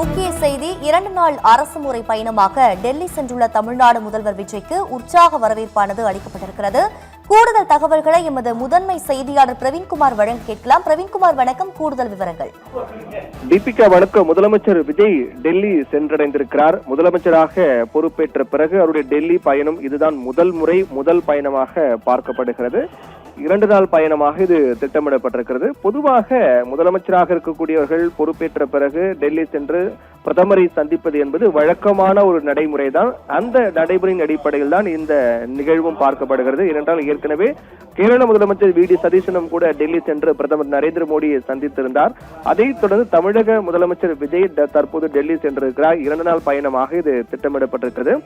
முக்கிய செய்தி 2 நாள் அரசுமுறை பயணமாக டெல்லி சென்றுள்ள தமிழ்நாடு முதல்வர் விஜய்க்கு உற்சாக வரவேற்பானது அளிக்கப்பட்டிருக்கிறது. கூடுதல் தகவல்களை எமது முதன்மை செய்தியாளர் பிரவீன்குமார் வழங்க கேட்கலாம். பிரவீன்குமார், வணக்கம். கூடுதல் விவரங்கள். தீபிகா, வணக்கம். முதலமைச்சர் விஜய் டெல்லி சென்றடைந்திருக்கிறார். முதலமைச்சராக பொறுப்பேற்ற பிறகு அவருடைய டெல்லி பயணம் இதுதான் முதல் பயணமாக பார்க்கப்படுகிறது. 2 நாள் பயணமாக இது திட்டமிடப்பட்டிருக்கிறது. பொதுவாக முதலமைச்சராக இருக்கக்கூடியவர்கள் பொறுப்பேற்ற பிறகு டெல்லி சென்று பிரதமரை சந்திப்பது என்பது வழக்கமான ஒரு நடைமுறைதான். அந்த நடைமுறையின் அடிப்படையில் தான் இந்த நிகழ்வும் பார்க்கப்படுகிறது. ஏனென்றால் ஏற்கனவே கேரள முதலமைச்சர் வி டி சதீசனும் கூட டெல்லி சென்று பிரதமர் நரேந்திர மோடியை சந்தித்திருந்தார். அதைத் தொடர்ந்து தமிழக முதலமைச்சர் விஜய் தற்போது டெல்லி சென்றிருக்கிறார். 2 நாள் பயணமாக இது திட்டமிடப்பட்டிருக்கிறது.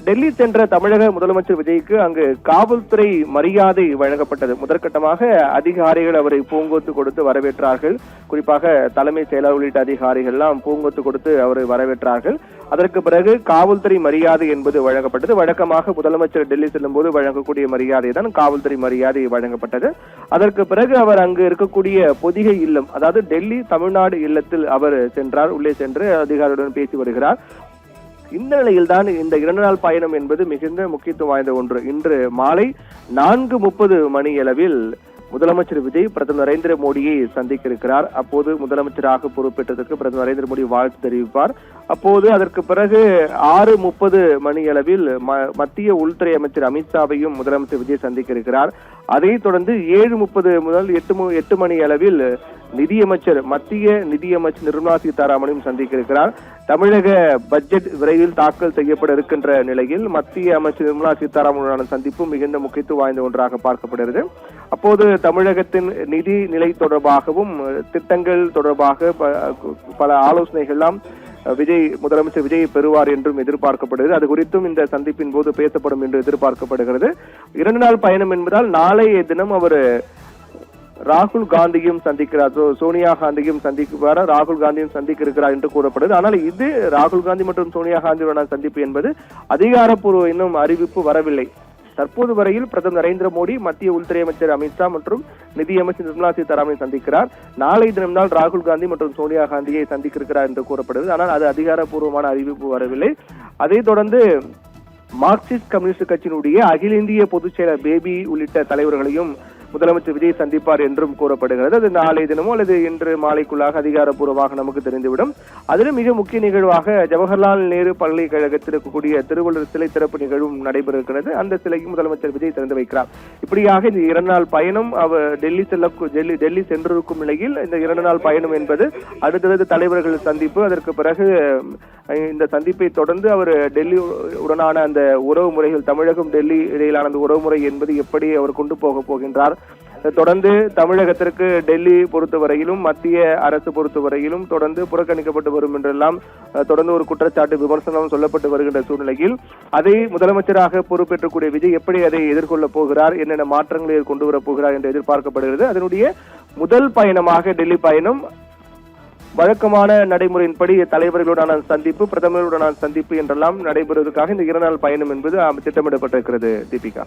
டெல்லி சென்ற தமிழக முதலமைச்சர் விஜய்க்கு அங்கு காவல்துறை மரியாதை வழங்கப்பட்டது. முதற்கட்டமாக அதிகாரிகள் அவரை பூங்கொத்து கொடுத்து வரவேற்றார்கள். குறிப்பாக தலைமை செயலர் உள்ளிட்ட அதிகாரிகள் எல்லாம் பூங்கொத்து கொடுத்து அவரை வரவேற்றார்கள். அதற்கு பிறகு காவல்துறை மரியாதை என்பது வழங்கப்பட்டது. வழக்கமாக முதலமைச்சர் டெல்லி செல்லும் போது வழங்கக்கூடிய மரியாதை தான் காவல்துறை மரியாதை வழங்கப்பட்டது. அதற்கு பிறகு அவர் அங்கு இருக்கக்கூடிய பொதிகை இல்லம், அதாவது டெல்லி தமிழ்நாடு இல்லத்தில் அவர் சென்றார். உள்ளே சென்று அதிகாரிகளுடன் பேசி வருகிறார். இந்த நிலையில் தான் இந்த 2 நாள் பயணம் என்பது மிகுந்த முக்கியத்துவம் வாய்ந்த ஒன்று. இன்று மாலை 4:30 மணியளவில் முதலமைச்சர் விஜய் பிரதமர் நரேந்திர மோடியை சந்திக்க இருக்கிறார். அப்போது முதலமைச்சராக பொறுப்பேற்றதற்கு பிரதமர் நரேந்திர மோடி வாழ்த்து தெரிவிப்பார். அப்போது அதற்கு பிறகு 6:30 மணியளவில் மத்திய உள்துறை அமைச்சர் அமித்ஷாவையும் முதலமைச்சர் விஜய் சந்திக்க இருக்கிறார். அதைத் தொடர்ந்து 7:30 முதல் 8 மணி அளவில் மத்திய நிதியமைச்சர் நிர்மலா சீதாராமனையும் சந்திக்க இருக்கிறார். தமிழக பட்ஜெட் விரைவில் தாக்கல் செய்யப்பட இருக்கின்ற நிலையில் மத்திய அமைச்சர் நிர்மலா சீதாராமனுடனான சந்திப்பு மிகுந்த முக்கியத்துவம் வாய்ந்த ஒன்றாக பார்க்கப்படுகிறது. அப்போது தமிழகத்தின் நிதி நிலை தொடர்பாகவும் திட்டங்கள் தொடர்பாக பல ஆலோசனைகள்லாம் முதலமைச்சர் விஜய் பெறுவார் என்றும் எதிர்பார்க்கப்படுகிறது. அது குறித்தும் இந்த சந்திப்பின் போது பேசப்படும் என்று எதிர்பார்க்கப்படுகிறது. 2 நாள் பயணம் என்பதால் நாளைய தினம் அவர் ராகுல் காந்தியும் சந்திக்கிறார், சோனியா காந்தியும் சந்திக்கிறார், ராகுல் காந்தியும் சந்திக்க இருக்கிறார் என்று கூறப்படுது. ஆனால் இது ராகுல் காந்தி மற்றும் சோனியா காந்தியுடனான சந்திப்பு என்பது அதிகாரப்பூர்வ இன்னும் அறிவிப்பு வரவில்லை. தற்போது வரையில் பிரதமர் நரேந்திர மோடி மத்திய உள்துறை அமைச்சர் அமித்ஷா மற்றும் நிதியமைச்சர் நிர்மலா சீதாராமனை சந்திக்கிறார். நாளை தினம்தான் ராகுல் காந்தி மற்றும் சோனியா காந்தியை சந்திக்க இருக்கிறார் என்று கூறப்படுது. ஆனால் அது அதிகாரப்பூர்வமான அறிவிப்பு வரவில்லை. அதைத் தொடர்ந்து மார்க்சிஸ்ட் கம்யூனிஸ்ட் கட்சியினுடைய அகில இந்திய பொதுச் செயலர் பேபி உள்ளிட்ட தலைவர்களையும் முதலமைச்சர் விஜய் சந்திப்பார் என்றும் கூறப்படுகிறது. அது நாளை தினமோ அல்லது இன்று மாலைக்குள்ளாக அதிகாரப்பூர்வமாக நமக்கு தெரிந்துவிடும். அதிலும் மிக முக்கிய நிகழ்வாக ஜவஹர்லால் நேரு பல்கலைக்கழகத்தில் இருக்கக்கூடிய திருவள்ளுவர் சிலை திறப்பு நிகழ்வும் நடைபெற இருக்கிறது. அந்த சிலையும் முதலமைச்சர் விஜய் திறந்து வைக்கிறார். இப்படியாக இந்த 2 நாள் பயணம் அவர் டெல்லி சென்றிருக்கும் நிலையில் இந்த 2 நாள் பயணம் என்பது அடுத்தடுத்த தலைவர்கள் சந்திப்பு. அதற்கு பிறகு இந்த சந்திப்பை தொடர்ந்து அவர் டெல்லி உடனான அந்த உறவு முறைகள், தமிழகம் டெல்லி இடையிலான அந்த உறவுமுறை என்பது எப்படி அவர் கொண்டு போகின்றார். தொடர்ந்து தமிழகத்திற்கு டெல்லி பொறுத்தவரையிலும் மத்திய அரசு பொறுத்தவரையிலும் தொடர்ந்து புறக்கணிக்கப்பட்டு வரும் என்றெல்லாம் தொடர்ந்து ஒரு குற்றச்சாட்டு விமர்சனம் சொல்லப்பட்டு வருகின்ற சூழ்நிலையில் அதை முதலமைச்சராக பொறுப்பேற்றக்கூடிய விஜய் எப்படி அதை எதிர்கொள்ளப் போகிறார், என்னென்ன மாற்றங்களை கொண்டு வரப் போகிறார் என்று எதிர்பார்க்கப்படுகிறது. அதனுடைய முதல் பயணமாக டெல்லி பயணம் வழக்கமான நடைமுறையின்படி தலைவர்களுடனான சந்திப்பு, பிரதமருடனான சந்திப்பு என்றெல்லாம் நடைபெறுவதற்காக இந்த 2 நாள் பயணம் என்பது திட்டமிடப்பட்டிருக்கிறது. தீபிகா.